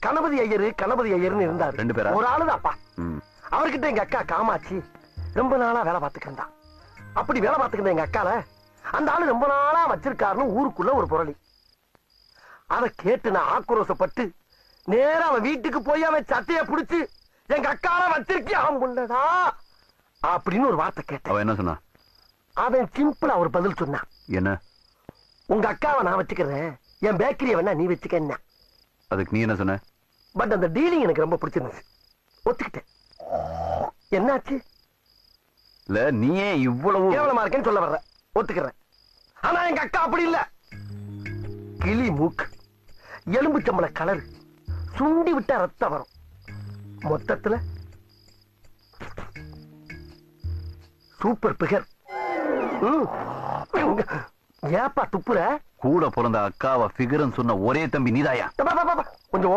கணபதி ஐயர்னு இருந்தாரு. 2 பேரா? ஒரு ஆளுதான்ப்பா. அவர்கிட்ட எங்க அக்கா காமாட்சி ரொம்ப நாளா வேலை பார்த்துக்கிட்டா. அப்படி வேலை பார்த்துக்கிட்ட எங்க அக்கால அந்த ஆளு ரொம்ப நாளா வச்சிருக்காருன்னு ஊருக்குள்ள ஒரு புரளி. அத கேட்டு நான் ஆக்ரோஷப்பட்டு நேரா அவன் வீட்டுக்கு போய் அவன் சட்டைய புடிச்சு எங்க அக்கால வச்சிருக்கியா முன்னடா அப்படின்னு ஒரு வார்த்தை கேட்டேன். அவன் என்ன சொன்னா? அவன் சிம்பிளா ஒரு பதில் சொன்னான். என்ன? உங்க அக்காவை நான் வச்சுக்கிறேன், என் பேக்கரிய வேணா நீ வச்சுக்க. அதுக்கு நீ என்ன சொன்ன? பட் அந்த டீலிங் எனக்கு ரொம்ப பிடிச்சிருந்துச்சு, ஒத்துக்கிட்டேன். என்னாச்சு? இல்ல நீ ஏன் இவ்வளவு கேவலமா இருக்கேன்னு சொல்ல வர்ற, ஒத்துக்கிறேன். ஆனா எங்க அக்கா அப்படி இல்ல. கிளி மூக்கு, எலும்பு சம்பள கலர், சுண்டி விட்டா ரத்தம் வரும். மொத்தத்துல சூப்பர் பிகர். ஏப்பா துப்புற? கூட பிறந்த அக்காவை ஃபிகர்னு சொன்ன ஒரே தம்பி நீதாயா? கொஞ்சம்